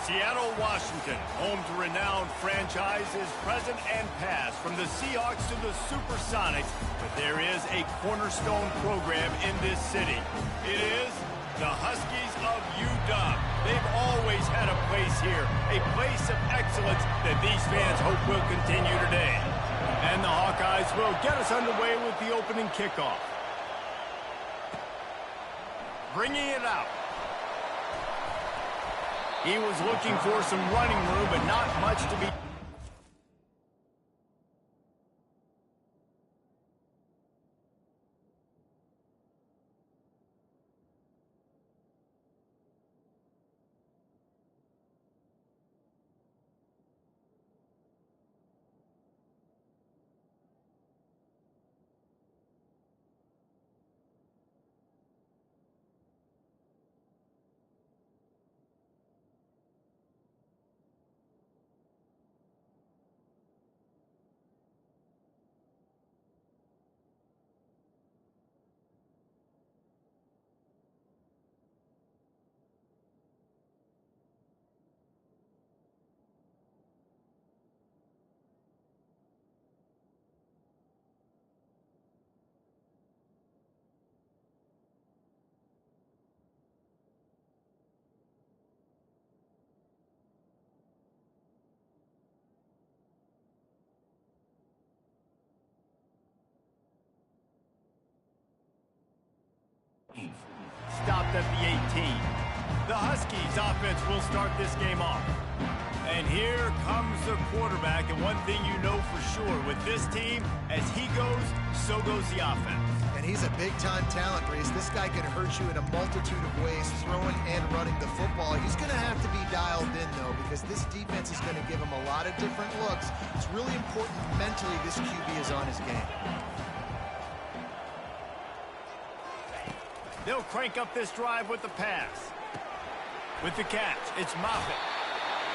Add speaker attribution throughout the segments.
Speaker 1: Seattle, Washington, home to renowned franchises present and past, from the Seahawks to the Supersonics, but there is a cornerstone program in this city. It is the Huskies of UW. They've always had a place here, a place of excellence that these fans hope will continue today. And the Hawkeyes will get us underway with the opening kickoff. Bringing it out. He was looking for some running room, but not much to be... Stopped at the 18. The Huskies offense will start this game off. And here comes the quarterback, and one thing you know for sure, with this team, as he goes, so goes the offense.
Speaker 2: And he's a big-time talent, Reese. This guy can hurt you in a multitude of ways, throwing and running the football. He's going to have to be dialed in, though, because this defense is going to give him a lot of different looks. It's really important mentally this QB is on his game.
Speaker 1: They'll crank up this drive with the pass. With the catch, it's Moffitt.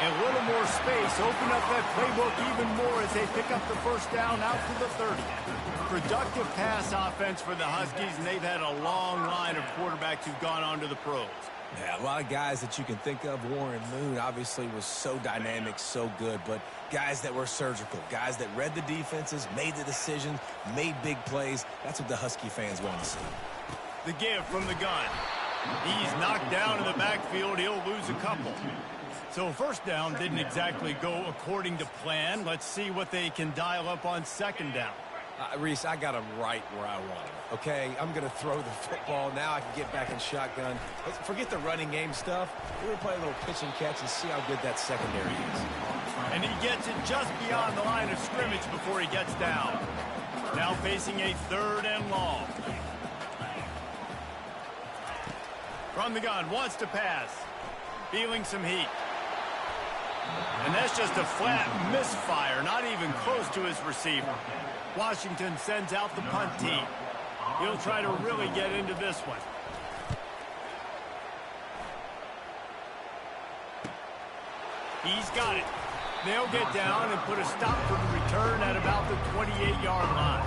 Speaker 1: And a little more space, open up that playbook even more as they pick up the first down out to the 30. Productive pass offense for the Huskies, and they've had a long line of quarterbacks who've gone on to the pros.
Speaker 3: Yeah, a lot of guys that you can think of. Warren Moon obviously was so dynamic, so good, but guys that were surgical, guys that read the defenses, made the decisions, made big plays. That's what the Husky fans want to see.
Speaker 1: The give from the gun. He's knocked down in the backfield. He'll lose a couple. So first down didn't exactly go according to plan. Let's see what they can dial up on second down.
Speaker 3: Reese, I got him right where I want him. Okay, I'm going to throw the football. Now I can get back in shotgun. Forget the running game stuff. We're going to play a little pitch and catch and see how good that secondary is.
Speaker 1: And he gets it just beyond the line of scrimmage before he gets down. Now facing a third and long. From the gun, wants to pass. Feeling some heat. And that's just a flat misfire, not even close to his receiver. Washington sends out the punt team. He'll try to really get into this one. He's got it. They'll get down and put a stop for the return at about the 28-yard line.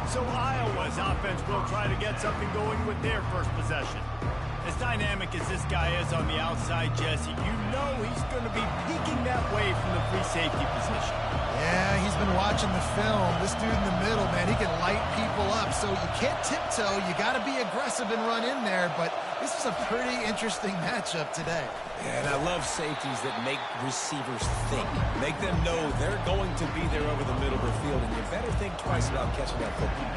Speaker 1: So Iowa's offense will try to get something going with their first possession. As dynamic as this guy is on the outside, Jesse, you know he's going to be peeking that way from the free safety position.
Speaker 2: Yeah, he's been watching the film. This dude in the middle, man, he can light people up. So you can't tiptoe. You got to be aggressive and run in there. But this is a pretty interesting matchup today.
Speaker 3: Yeah, and I love safeties that make receivers think. Make them know they're going to be there over the middle of the field, and you better think twice about catching that football.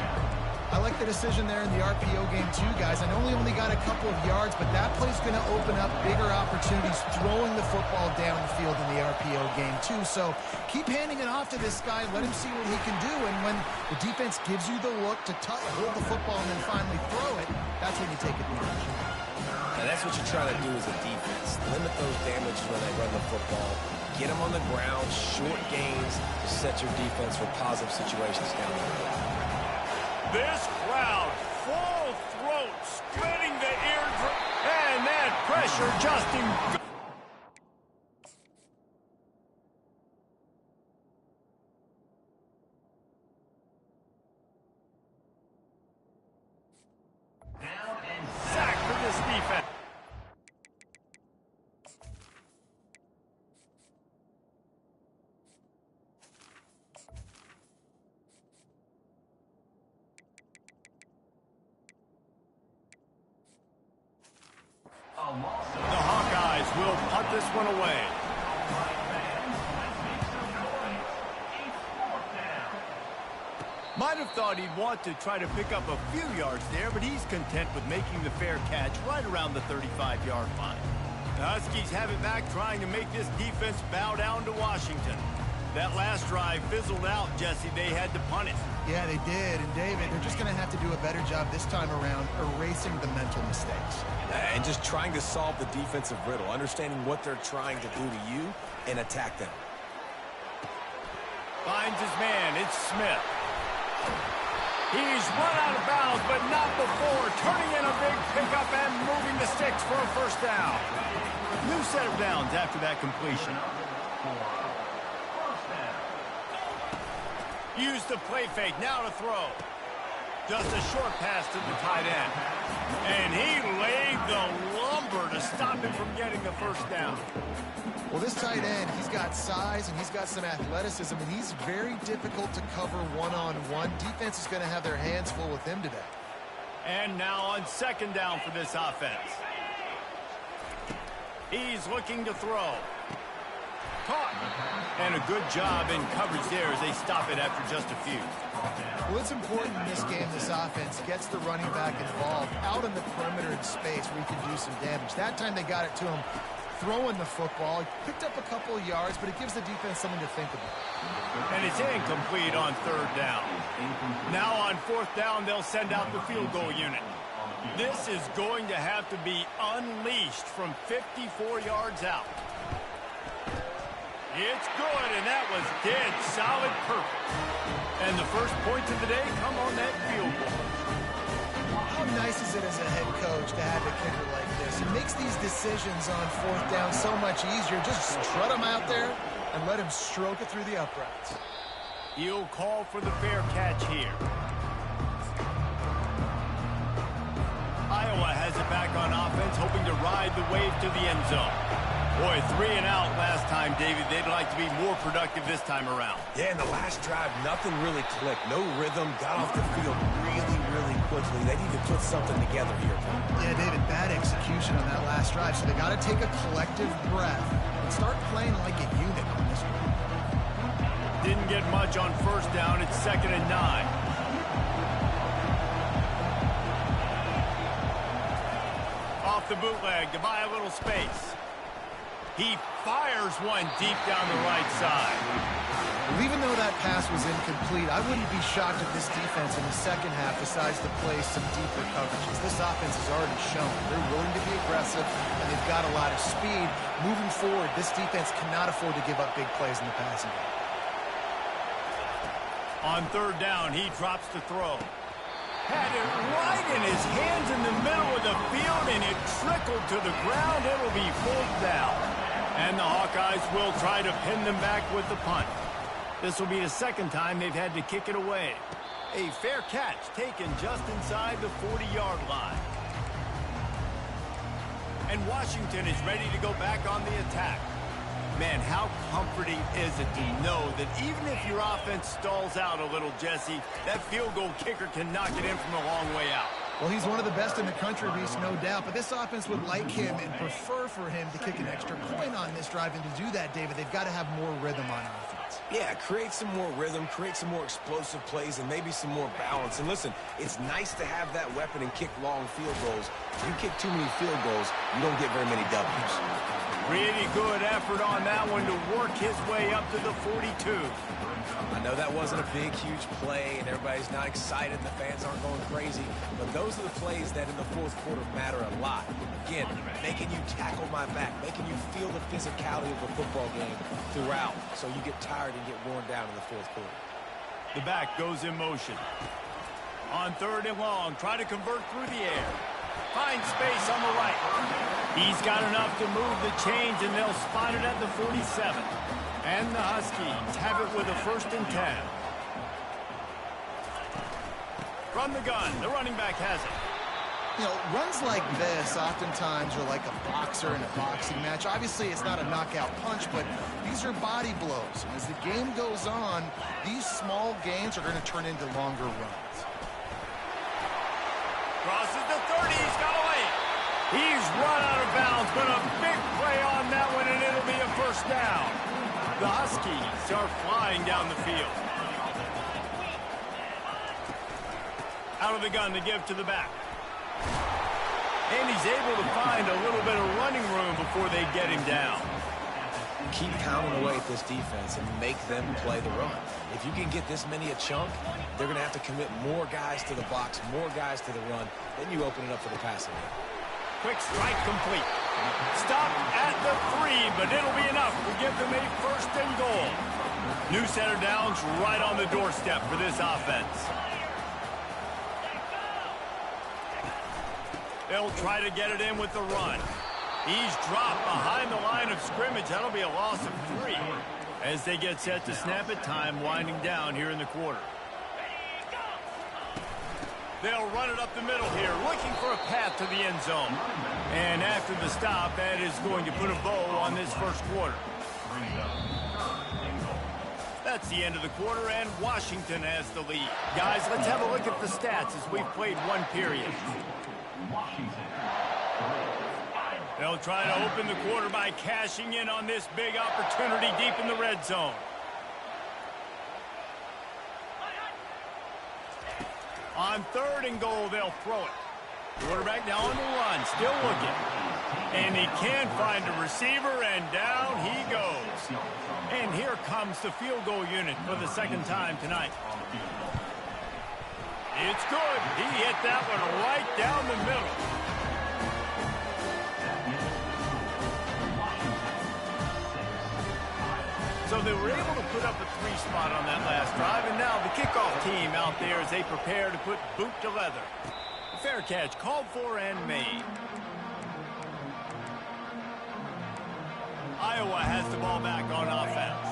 Speaker 2: I like the decision there in the RPO game too, guys. I know he only got a couple of yards, but that play's going to open up bigger opportunities throwing the football down the field in the RPO game too. So keep handing it off to this guy. Let him see what he can do. And when the defense gives you the look to hold the football and then finally throw it, that's when you take advantage.
Speaker 3: And that's what you try to do as a defense. Limit those damages when they run the football. Get them on the ground, short gains to set your defense for positive situations down the road.
Speaker 1: This crowd, full throat, splitting the eardrum, and that pressure just in... Sack for this defense. The Hawkeyes will punt this one away. Might have thought he'd want to try to pick up a few yards there, but he's content with making the fair catch right around the 35-yard line. The Huskies have it back, trying to make this defense bow down to Washington. That last drive fizzled out, Jesse. They had to punt it.
Speaker 2: Yeah, they did. And, David, they're just going to have to do a better job this time around erasing the mental mistakes.
Speaker 3: And just trying to solve the defensive riddle, understanding what they're trying to do to you and attack them.
Speaker 1: Finds his man. It's Smith. He's run out of bounds, but not before turning in a big pickup and moving the sticks for a first down. New set of downs after that completion. Use the play fake, now to throw. Just a short pass to the tight end. And he laid the lumber to stop him from getting the first down.
Speaker 2: Well, this tight end, he's got size and he's got some athleticism, and he's very difficult to cover one-on-one. Defense is going to have their hands full with him today.
Speaker 1: And now on second down for this offense. He's looking to throw. Caught. And a good job in coverage there as they stop it after just a few.
Speaker 2: Well, it's important in this game this offense gets the running back involved out in the perimeter in space where he can do some damage. That time they got it to him throwing the football. He picked up a couple of yards, but it gives the defense something to think about.
Speaker 1: And it's incomplete on third down. Now on fourth down, they'll send out the field goal unit. This is going to have to be unleashed from 54 yards out. It's good, and that was dead solid perfect. And the first points of the day come on that field goal.
Speaker 2: How nice is it as a head coach to have a kicker like this? He makes these decisions on fourth down so much easier. Just strut him out there and let him stroke it through the uprights.
Speaker 1: He'll call for the fair catch here. Iowa has it back on offense, hoping to ride the wave to the end zone. Boy, 3 and out last time, David. They'd like to be more productive this time around.
Speaker 3: Yeah, in the last drive, nothing really clicked. No rhythm. Got off the field really, really quickly. They need to put something together here.
Speaker 2: Yeah, David, bad execution on that last drive. So they got to take a collective breath and start playing like a unit on this one.
Speaker 1: Didn't get much on first down. It's 2nd and 9. Off the bootleg to buy a little space. He fires one deep down the right side.
Speaker 2: Well, even though that pass was incomplete, I wouldn't be shocked if this defense in the second half decides to play some deeper coverages. This offense has already shown they're willing to be aggressive, and they've got a lot of speed. Moving forward, this defense cannot afford to give up big plays in the passing game.
Speaker 1: On third down, he drops to throw. Had it right in his hands in the middle of the field, and it trickled to the ground. It'll be fourth down. And the Hawkeyes will try to pin them back with the punt. This will be the second time they've had to kick it away. A fair catch taken just inside the 40-yard line. And Washington is ready to go back on the attack. Man, how comforting is it to know that even if your offense stalls out a little, Jesse, that field goal kicker can knock it in from a long way out.
Speaker 2: Well, he's one of the best in the country, Reese, no doubt. But this offense would like him and prefer for him to kick an extra point on this drive. And to do that, David, they've got to have more rhythm on offense.
Speaker 3: Yeah, create some more rhythm, create some more explosive plays, and maybe some more balance. And listen, it's nice to have that weapon and kick long field goals. If you kick too many field goals, you don't get very many W's.
Speaker 1: Really good effort on that one to work his way up to the 42.
Speaker 3: I know that wasn't a big, huge play, and everybody's not excited. The fans aren't going crazy. But those are the plays that in the fourth quarter matter a lot. Again, making you tackle my back, making you feel the physicality of the football game throughout so you get tired and get worn down in the fourth quarter.
Speaker 1: The back goes in motion. On third and long, try to convert through the air. Finds space on the right. He's got enough to move the chains, and they'll spot it at the 47. And the Huskies have it with a 1st and 10. From the gun, the running back has it.
Speaker 2: You know, runs like this oftentimes are like a boxer in a boxing match. Obviously, it's not a knockout punch, but these are body blows. And as the game goes on, these small gains are going to turn into longer runs.
Speaker 1: Crosses the 30, he's got away. He's run out of bounds, but a big play on that one, and it'll be a first down. The Huskies are flying down the field. Out of the gun to give to the back. And he's able to find a little bit of running room before they get him down.
Speaker 3: Keep pounding away at this defense and make them play the run. If you can get this many a chunk, they're going to have to commit more guys to the box, more guys to the run. Then you open it up for the passing game.
Speaker 1: Quick strike complete. Stop at the 3, but it'll be enough to give them a first and goal. New set of downs right on the doorstep for this offense. They'll try to get it in with the run. He's dropped behind the line of scrimmage. That'll be a loss of 3. As they get set to snap it, time winding down here in the quarter. They'll run it up the middle here, looking for a path to the end zone. And after the stop, that is going to put a bow on this first quarter. That's the end of the quarter, and Washington has the lead. Guys, let's have a look at the stats as we've played one period. They'll try to open the quarter by cashing in on this big opportunity deep in the red zone. On 3rd and goal, they'll throw it. Quarterback now on the run, still looking. And he can't find a receiver, and down he goes. And here comes the field goal unit for the second time tonight. It's good. He hit that one right down the middle. So they were able to put up a 3 spot on that last drive, and now the kickoff team out there as they prepare to put boot to leather. Fair catch called for and made. Iowa has the ball back on offense.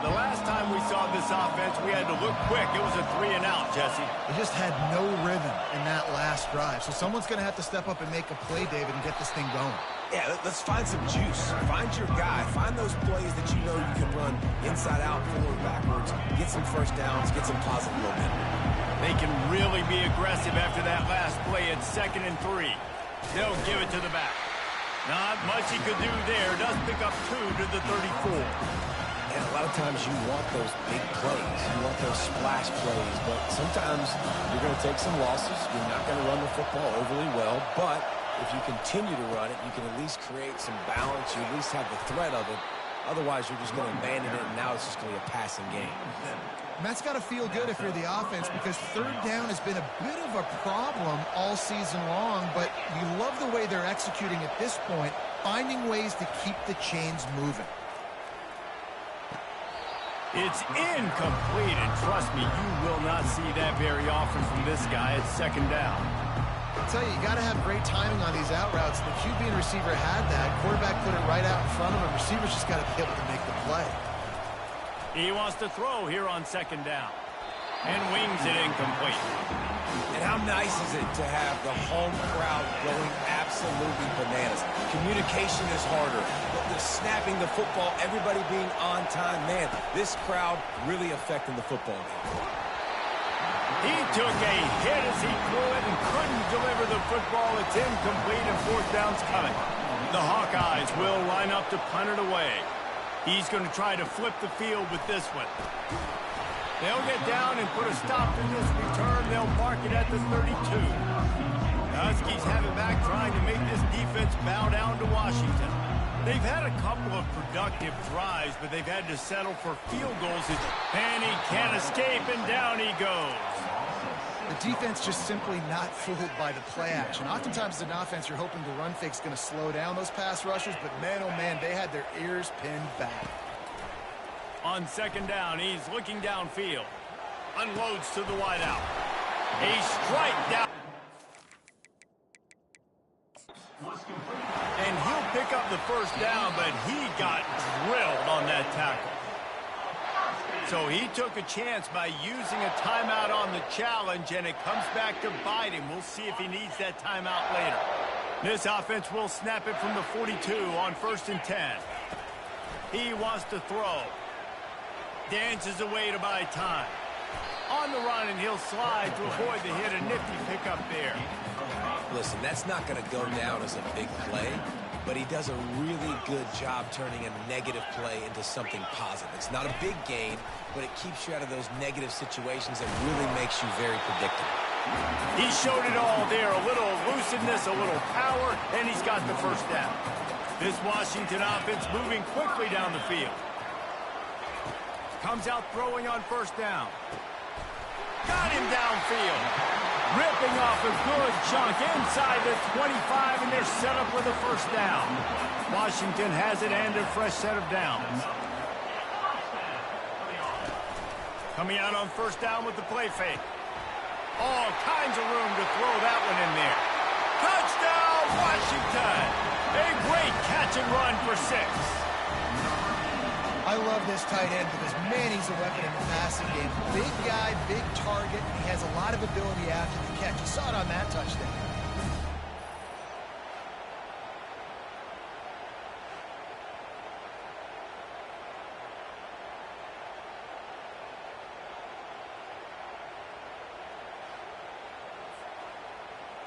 Speaker 1: The last time we saw this offense, we had to look quick. It was a 3 and out, Jesse.
Speaker 2: They just had no rhythm in that last drive. So someone's going to have to step up and make a play, David, and get this thing going.
Speaker 3: Yeah, let's find some juice. Find your guy. Find those plays that you know you can run inside out, forward, backwards. Get some first downs. Get some positive momentum.
Speaker 1: They can really be aggressive after that last play at 2nd and 3. They'll give it to the back. Not much he could do there. Does pick up 2 to the 34.
Speaker 3: And a lot of times you want those big plays. You want those splash plays. But sometimes you're going to take some losses. You're not going to run the football overly well. But if you continue to run it, you can at least create some balance. You at least have the threat of it. Otherwise, you're just going to abandon it, and now it's just going to be a passing game.
Speaker 2: And that's got to feel good if you're the offense, because 3rd down has been a bit of a problem all season long, but you love the way they're executing at this point, finding ways to keep the chains moving.
Speaker 1: It's incomplete, and trust me, you will not see that very often from this guy at 2nd down.
Speaker 2: I'll tell you, you got to have great timing on these out routes. The QB and receiver had that. Quarterback put it right out in front of him. Receivers just got to be able to make the play.
Speaker 1: He wants to throw here on 2nd down. And wings it incomplete.
Speaker 3: And how nice is it to have the home crowd going absolutely bananas? Communication is harder. The snapping the football, everybody being on time. Man, this crowd really affecting the football game.
Speaker 1: He took a hit as he threw it and couldn't deliver the football. It's incomplete, and 4th down's coming. The Hawkeyes will line up to punt it away. He's going to try to flip the field with this one. They'll get down and put a stop to this return. They'll mark it at the 32. The Huskies have it back, trying to make this defense bow down to Washington. They've had a couple of productive drives, but they've had to settle for field goals. And he can't escape, and down he goes.
Speaker 2: The defense just simply not fooled by the play action. Oftentimes, as an offense, you're hoping the run fake's going to slow down those pass rushers, but man, oh man, they had their ears pinned back.
Speaker 1: On 2nd down, he's looking downfield. Unloads to the wideout. A strike down. And he'll pick up the first down, but he got drilled on that tackle. So he took a chance by using a timeout on the challenge, and it comes back to bite him. We'll see if he needs that timeout later. This offense will snap it from the 42 on 1st and 10. He wants to throw. Dances away to buy time. On the run, and he'll slide to avoid the hit. A nifty pickup there.
Speaker 3: Listen, that's not going to go down as a big play, but he does a really good job turning a negative play into something positive. It's not a big gain, but it keeps you out of those negative situations and really makes you very predictable.
Speaker 1: He showed it all there, a little elusiveness, a little power, and he's got the first down. This Washington offense moving quickly down the field. Comes out throwing on first down. Got him downfield. Ripping off a good chunk inside the 25, and they're set up with a first down. Washington has it and a fresh set of downs. Coming out on first down with the play fake. All kinds of room to throw that one in there. Touchdown, Washington! A great catch and run for 6.
Speaker 2: I love this tight end because, man, he's a weapon in the passing game. Big guy, big target, and he has a lot of ability after the catch. You saw it on that touchdown.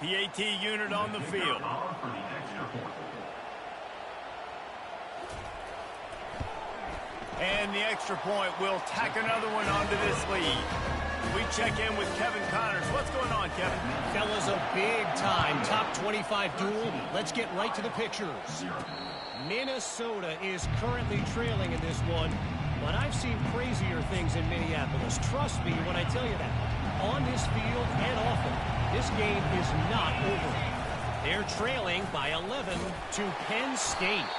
Speaker 1: PAT unit on the field. And the extra point will tack another one onto this lead. We check in with Kevin Connors. What's going on, Kevin?
Speaker 4: Fellas, a big-time top 25 duel. Let's get right to the pictures. Minnesota is currently trailing in this one, but I've seen crazier things in Minneapolis. Trust me when I tell you that. On this field and off it, this game is not over. They're trailing by 11 to Penn State.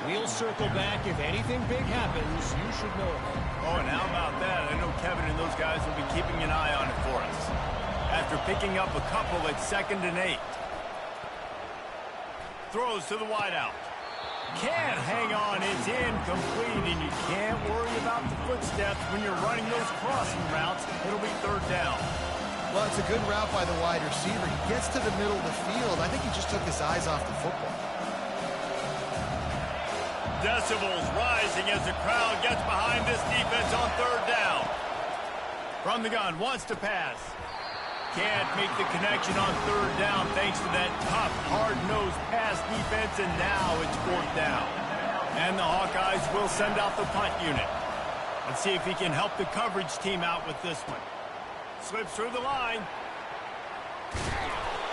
Speaker 4: We'll circle back. If anything big happens, you should know.
Speaker 1: Oh, and how about that? I know Kevin and those guys will be keeping an eye on it for us. After picking up a couple at 2nd and 8. Throws to the wideout. Can't hang on. It's incomplete, and you can't worry about the footsteps when you're running those crossing routes. It'll be 3rd down.
Speaker 2: Well, it's a good route by the wide receiver. He gets to the middle of the field. I think he just took his eyes off the football.
Speaker 1: Decibels rising as the crowd gets behind this defense on 3rd down. From the gun, wants to pass. Can't make the connection on 3rd down thanks to that tough, hard-nosed pass defense, and now it's 4th down. And the Hawkeyes will send out the punt unit. Let's see if he can help the coverage team out with this one. Slips through the line.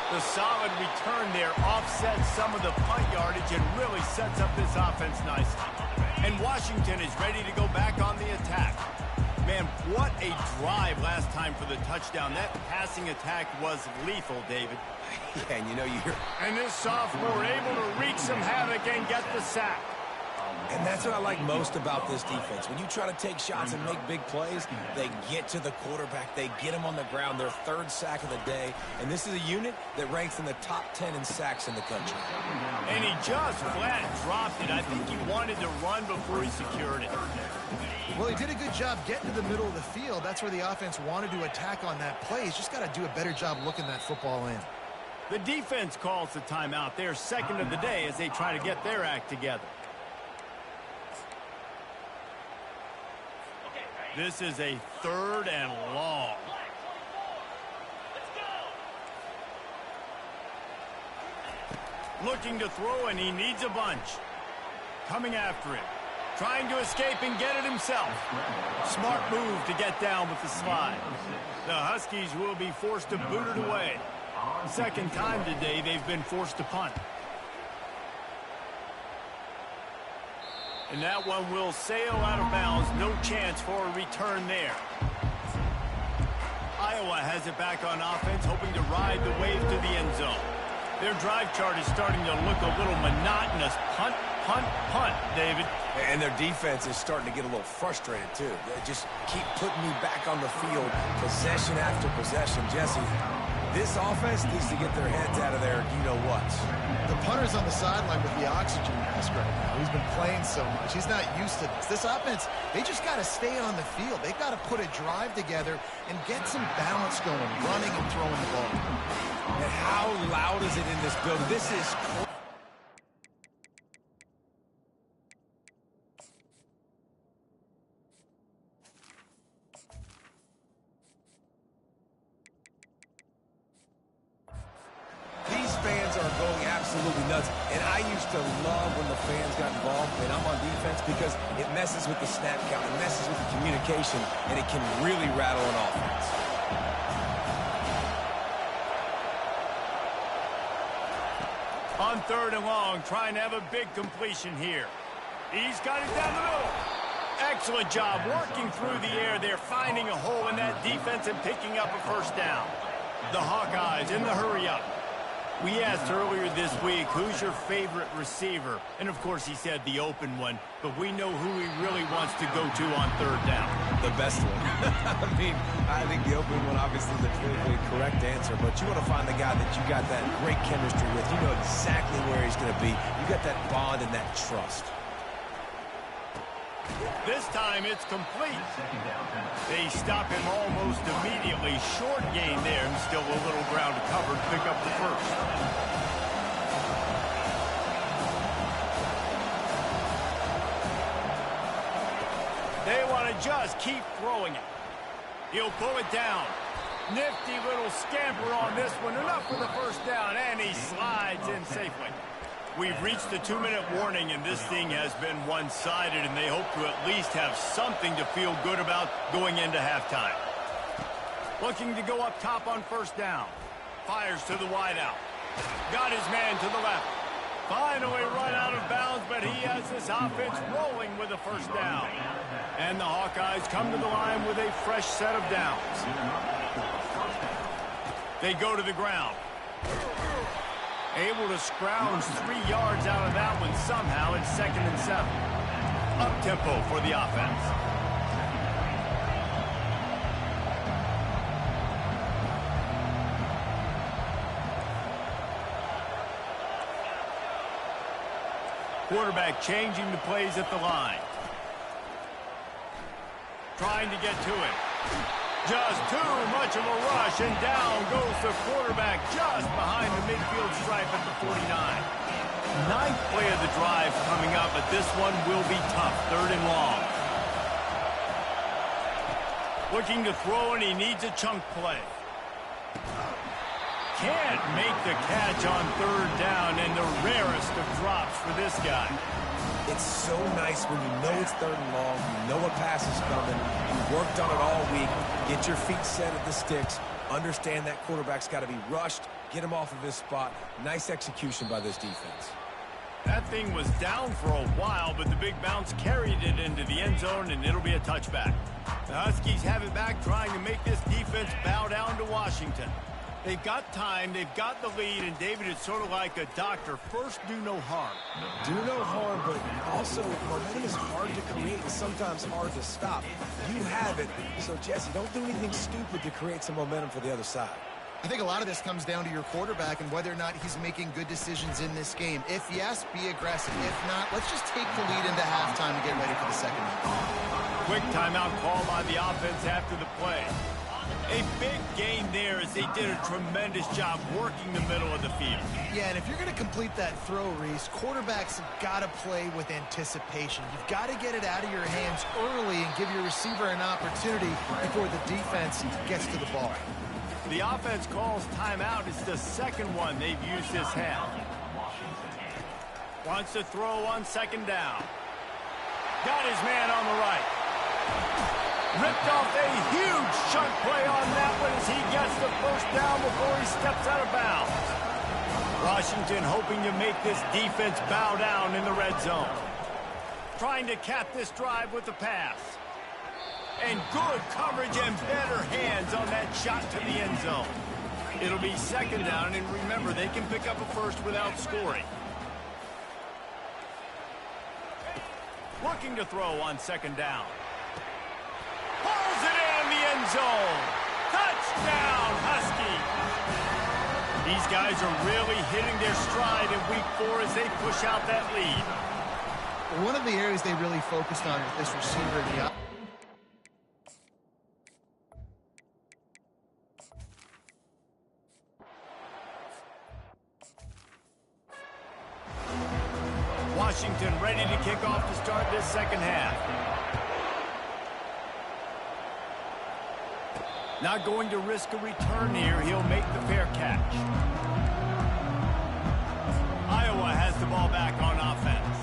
Speaker 1: The solid return there offsets some of the punt yardage and really sets up this offense nicely. And Washington is ready to go back on the attack. Man, what a drive last time for the touchdown. That passing attack was lethal, David.
Speaker 3: Yeah, and you know,
Speaker 1: And this sophomore able to wreak some havoc and get the sack.
Speaker 3: And that's what I like most about this defense. When you try to take shots and make big plays, they get to the quarterback. They get him on the ground. Their 3rd sack of the day. And this is a unit that ranks in the top 10 in sacks in the country.
Speaker 1: And he just flat dropped it. I think he wanted to run before he secured it.
Speaker 2: Well, he did a good job getting to the middle of the field. That's where the offense wanted to attack on that play. He's just got to do a better job looking that football in.
Speaker 1: The defense calls the timeout. They're 2nd of the day as they try to get their act together. This is a 3rd and long. Looking to throw, and he needs a bunch. Coming after him. Trying to escape and get it himself. Smart move to get down with the slide. The Huskies will be forced to boot it away. 2nd time today they've been forced to punt. And that one will sail out of bounds. No chance for a return there. Iowa has it back on offense, hoping to ride the wave to the end zone. Their drive chart is starting to look a little monotonous. Punt, punt, punt, David.
Speaker 3: And their defense is starting to get a little frustrated, too. They just keep putting me back on the field, possession after possession. Jesse, this offense needs to get their heads out of there, you-know-what.
Speaker 2: The punter's on the sideline with the oxygen mask right now. He's been playing so much. He's not used to this. This offense, they just got to stay on the field. They've got to put a drive together and get some balance going, running and throwing the ball.
Speaker 3: And how loud is it in this building? This is these absolutely nuts. And I used to love when the fans got involved and I'm on defense because it messes with the snap count, it messes with the communication, and it can really rattle an offense.
Speaker 1: On 3rd and long, trying to have a big completion here. He's got it down the middle. Excellent job working through the air there, finding a hole in that defense and picking up a first down. The Hawkeyes in the hurry-up. We asked earlier this week, who's your favorite receiver? And, of course, he said the open one, but we know who he really wants to go to on 3rd down.
Speaker 3: The best one. I think the open one, obviously, the politically correct answer, but you want to find the guy that you got that great chemistry with. You know exactly where he's going to be. You got that bond and that trust.
Speaker 1: This time it's complete. They stop him almost immediately. Short gain there, and still a little ground to cover to pick up the first. They want to just keep throwing it. He'll pull it down. Nifty little scamper on this one. Enough for the first down, and he slides in safely. We've reached the 2-minute warning, and this thing has been one-sided, and they hope to at least have something to feel good about going into halftime. Looking to go up top on 1st down. Fires to the wideout. Got his man to the left. Finally run out of bounds, but he has this offense rolling with a first down. And the Hawkeyes come to the line with a fresh set of downs. They go to the ground. Able to scrounge 3 yards out of that one somehow in 2nd and 7. Up-tempo for the offense. Quarterback changing the plays at the line. Trying to get to it. Just too much of a rush, and down goes the quarterback just behind the midfield stripe at the 49. 9th play of the drive coming up, but this one will be tough. 3rd and long. Looking to throw, and he needs a chunk play. Can't make the catch on 3rd down, and the rarest of drops for this guy.
Speaker 3: It's so nice when you know it's 3rd and long, you know a pass is coming, you worked on it all week, get your feet set at the sticks, understand that quarterback's got to be rushed, get him off of his spot. Nice execution by this defense.
Speaker 1: That thing was down for a while, but the big bounce carried it into the end zone, and it'll be a touchback. The Huskies have it back, trying to make this defense bow down to Washington. They've got time, they've got the lead, and David, it's sort of like a doctor. First, do no harm.
Speaker 3: Do no harm, but also momentum is hard to create and sometimes hard to stop. You have it, so Jesse, don't do anything stupid to create some momentum for the other side.
Speaker 2: I think a lot of this comes down to your quarterback and whether or not he's making good decisions in this game. If yes, be aggressive. If not, let's just take the lead into halftime and get ready for the second half.
Speaker 1: Quick timeout call by the offense after the play. A big gain there as they did a tremendous job working the middle of the field.
Speaker 2: Yeah, and if you're going to complete that throw, Reese, quarterbacks have got to play with anticipation. You've got to get it out of your hands early and give your receiver an opportunity before the defense gets to the ball.
Speaker 1: The offense calls timeout. It's the second one they've used this half. Wants to throw on 2nd down. Got his man on the right. Ripped off a huge chunk play on that one as he gets the first down before he steps out of bounds. Washington hoping to make this defense bow down in the red zone. Trying to cap this drive with the pass. And good coverage and better hands on that shot to the end zone. It'll be 2nd down, and remember, they can pick up a first without scoring. Looking to throw on 2nd down. Pulls it in the end zone. Touchdown, Husky. These guys are really hitting their stride in week 4 as they push out that lead.
Speaker 2: One of the areas they really focused on with this receiver in the
Speaker 1: Washington ready to kick off to start this second half. Not going to risk a return here. He'll make the fair catch. ball back on offense.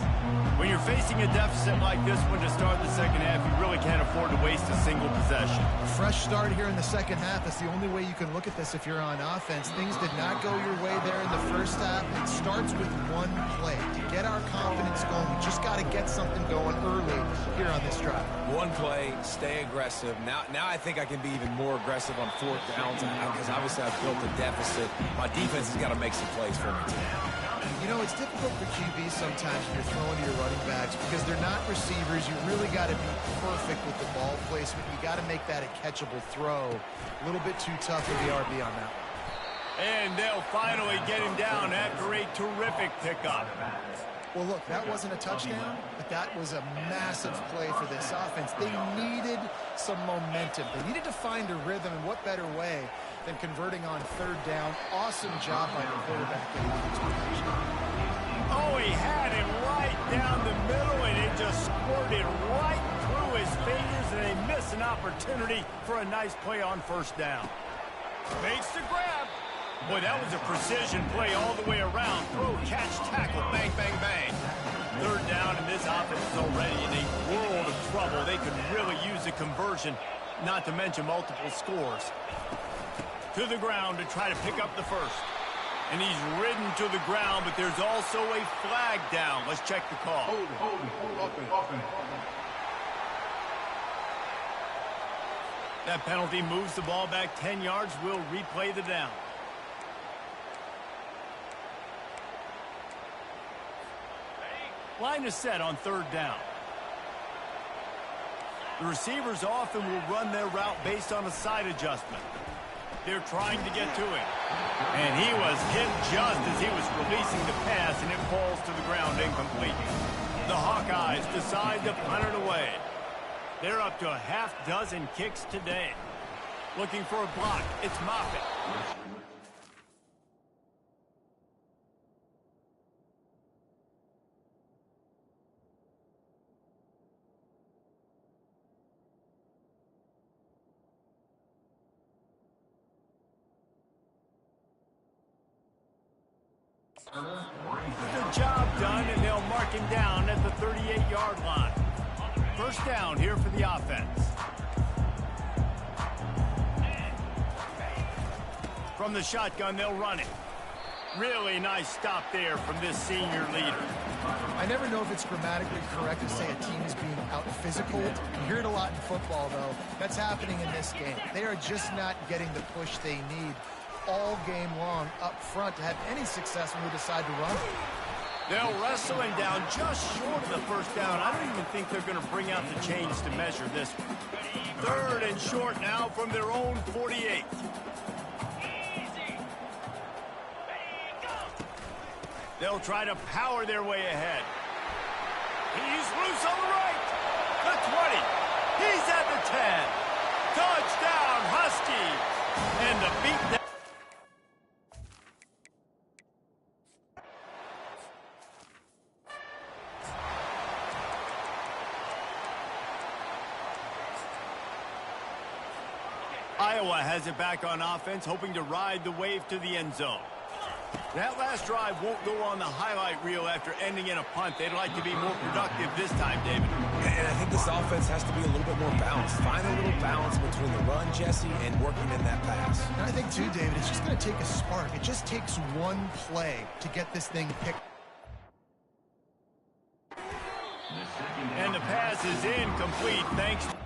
Speaker 1: When you're facing a deficit like this one to start the second half, you really can't afford to waste a single possession.
Speaker 2: A fresh start here in the second half. That's the only way you can look at this if you're on offense. Things did not go your way there in the first half. It starts with one play. To get our confidence going, we just got to get something going early here on this drive.
Speaker 3: One play, stay aggressive. Now I think I can be even more aggressive on fourth downs because obviously I've built a deficit. My defense has got to make some plays for me today.
Speaker 2: You know, it's difficult for QBs sometimes when you're throwing to your running backs because they're not receivers. You really got to be perfect with the ball placement. You got to make that a catchable throw. A little bit too tough for the RB on that.
Speaker 1: And they'll finally get him down after a terrific pickup.
Speaker 2: Well, look, that wasn't a touchdown, but that was a massive play for this offense. They needed some momentum. They needed to find a rhythm, and what better way than converting on third down. Awesome job by the quarterback getting the expectation.
Speaker 1: Oh, he had it right down the middle, and it just squirted right through his fingers, and they missed an opportunity for a nice play on first down. Makes the grab. Boy, that was a precision play all the way around. Throw, catch, tackle, bang, bang, bang. Third down, and this offense is already in a world of trouble. They could really use a conversion, not to mention multiple scores. To the ground to try to pick up the first. And he's ridden to the ground, but there's also a flag down. Let's check the call.
Speaker 5: Hold open.
Speaker 1: That penalty moves the ball back 10 yards. We'll replay the down. Line is set on third down. The receivers often will run their route based on a side adjustment. They're trying to get to him. And he was hit just as he was releasing the pass, and it falls to the ground incomplete. The Hawkeyes decide to punt it away. They're up to a half-dozen kicks today. Looking for a block. It's Moffitt. Good job done, and they'll mark him down at the 38-yard line. First down here for the offense. From the shotgun, they'll run it. Really nice stop there from this senior leader.
Speaker 2: I never know if it's grammatically correct to say a team is being out-physical. You hear it a lot in football, though. That's happening in this game. They are just not getting the push they need all game long up front to have any success when they decide to run.
Speaker 1: They'll wrestle him down just short of the first down. I don't even think they're going to bring out the chains to measure this one. Third and short now from their own 48. They'll try to power their way ahead. He's loose on the right. The 20. He's at the 10. Touchdown, Huskies. And the beat down. Iowa has it back on offense, hoping to ride the wave to the end zone. That last drive won't go on the highlight reel after ending in a punt. They'd like to be more productive this time, David.
Speaker 3: And I think this offense has to be a little bit more balanced. Find a little balance between the run, Jesse, and working in that pass.
Speaker 2: And I think, too, David, it's just going to take a spark. It just takes one play to get this thing picked.
Speaker 1: And the pass is incomplete, thanks to